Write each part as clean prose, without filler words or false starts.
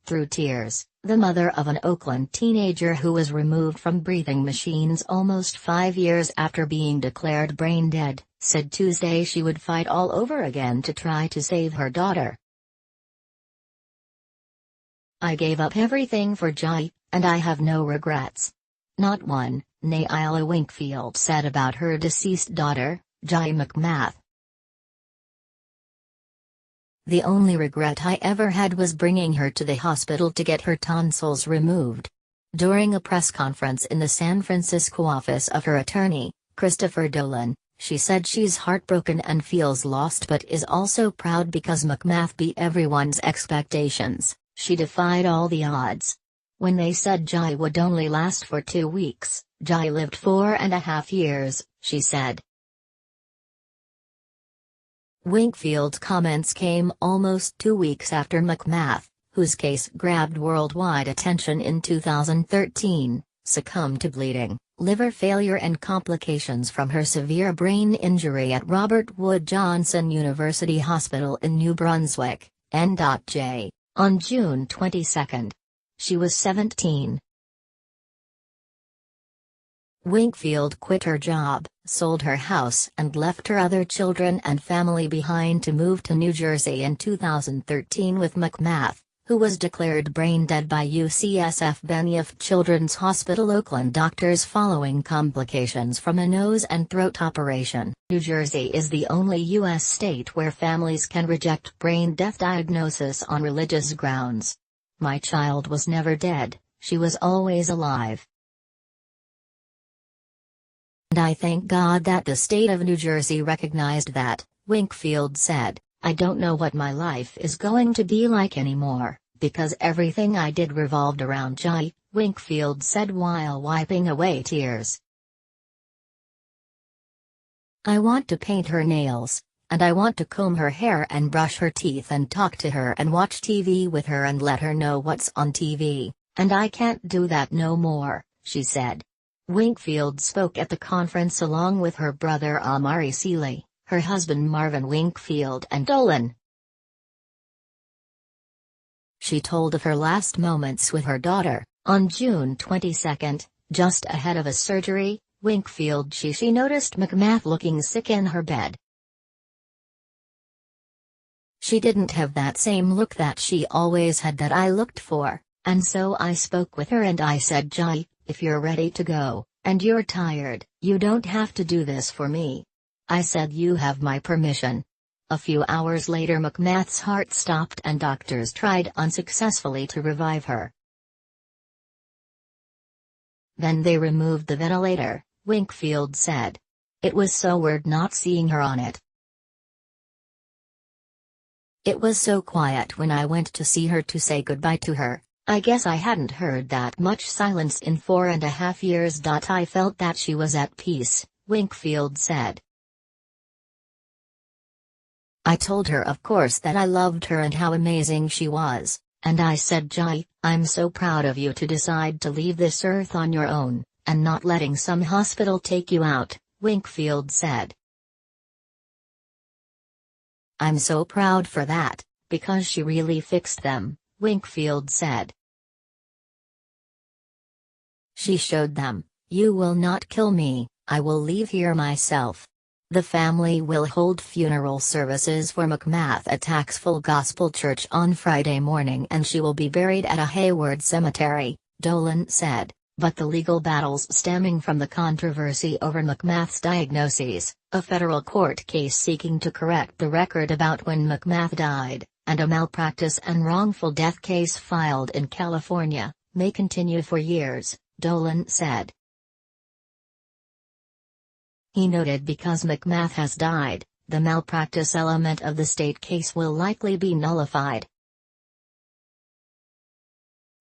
Through tears, the mother of an Oakland teenager who was removed from breathing machines almost 5 years after being declared brain dead, said Tuesday she would fight all over again to try to save her daughter. "I gave up everything for Jahi, and I have no regrets. Not one," Nyla Winkfield said about her deceased daughter, Jahi McMath. "The only regret I ever had was bringing her to the hospital to get her tonsils removed." During a press conference in the San Francisco office of her attorney, Christopher Dolan, she said she's heartbroken and feels lost but is also proud because McMath beat everyone's expectations. "She defied all the odds. When they said Jahi would only last for 2 weeks, Jahi lived 4.5 years," she said. Winkfield's comments came almost 2 weeks after McMath, whose case grabbed worldwide attention in 2013, succumbed to bleeding, liver failure and complications from her severe brain injury at Robert Wood Johnson University Hospital in New Brunswick, N.J., on June 22. She was 17. Winkfield quit her job, sold her house and left her other children and family behind to move to New Jersey in 2013 with McMath, who was declared brain dead by UCSF Benioff Children's Hospital Oakland doctors following complications from a nose and throat operation. New Jersey is the only U.S. state where families can reject brain death diagnosis on religious grounds. "My child was never dead, she was always alive. And I thank God that the state of New Jersey recognized that," Winkfield said. "I don't know what my life is going to be like anymore, because everything I did revolved around Jahi," Winkfield said while wiping away tears. "I want to paint her nails, and I want to comb her hair and brush her teeth and talk to her and watch TV with her and let her know what's on TV, and I can't do that no more," she said. Winkfield spoke at the conference along with her brother Amari Seeley, her husband Marvin Winkfield and Dolan. She told of her last moments with her daughter. On June 22, just ahead of a surgery, Winkfield she noticed McMath looking sick in her bed. "She didn't have that same look that she always had that I looked for, and so I spoke with her and I said, Jahi, if you're ready to go, and you're tired, you don't have to do this for me. I said you have my permission." A few hours later McMath's heart stopped and doctors tried unsuccessfully to revive her. Then they removed the ventilator, Winkfield said. "It was so weird not seeing her on it. It was so quiet when I went to see her to say goodbye to her. I guess I hadn't heard that much silence in 4.5 years. I felt that she was at peace," Winkfield said. "I told her of course that I loved her and how amazing she was, and I said, Jahi, I'm so proud of you to decide to leave this earth on your own, and not letting some hospital take you out," Winkfield said. "I'm so proud for that, because she really fixed them," Winkfield said. "She showed them, you will not kill me, I will leave here myself." The family will hold funeral services for McMath at Taxful Gospel Church on Friday morning and she will be buried at a Hayward cemetery, Dolan said, but the legal battles stemming from the controversy over McMath's diagnoses, a federal court case seeking to correct the record about when McMath died, and a malpractice and wrongful death case filed in California, may continue for years, Dolan said. He noted because McMath has died, the malpractice element of the state case will likely be nullified.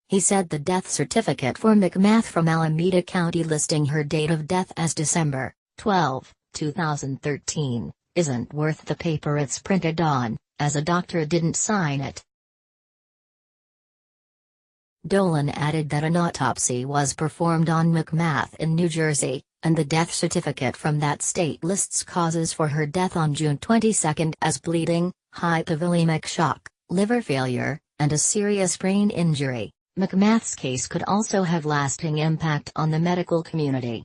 He said the death certificate for McMath from Alameda County listing her date of death as December 12, 2013, isn't worth the paper it's printed on, as a doctor didn't sign it. Dolan added that an autopsy was performed on McMath in New Jersey, and the death certificate from that state lists causes for her death on June 22 as bleeding, hypovolemic shock, liver failure, and a serious brain injury. McMath's case could also have lasting impact on the medical community.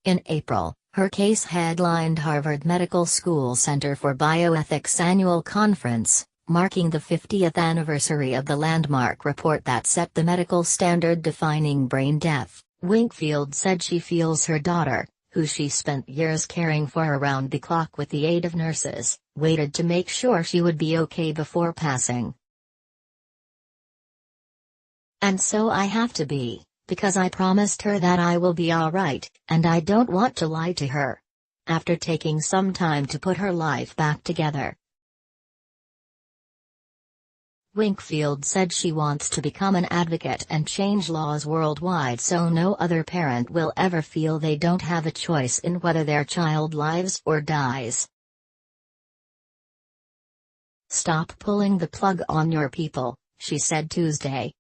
In April, her case headlined Harvard Medical School Center for Bioethics annual conference, marking the 50th anniversary of the landmark report that set the medical standard defining brain death. Winkfield said she feels her daughter, who she spent years caring for around the clock with the aid of nurses, waited to make sure she would be okay before passing. And so I have to be, because I promised her that I will be alright, and I don't want to lie to her. After taking some time to put her life back together. Winkfield said she wants to become an advocate and change laws worldwide so no other parent will ever feel they don't have a choice in whether their child lives or dies. Stop pulling the plug on your people, she said Tuesday.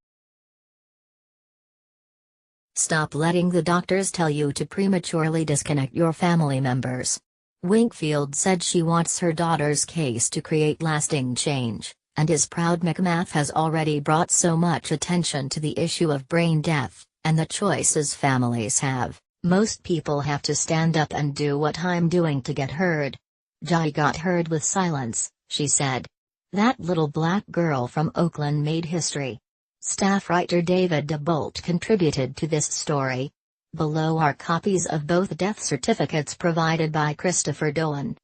Stop letting the doctors tell you to prematurely disconnect your family members. Winkfield said she wants her daughter's case to create lasting change, and is proud McMath has already brought so much attention to the issue of brain death, and the choices families have. Most people have to stand up and do what I'm doing to get heard. Jahi got heard with silence, she said. That little black girl from Oakland made history. Staff writer David DeBolt contributed to this story. Below are copies of both death certificates provided by Christopher Doan.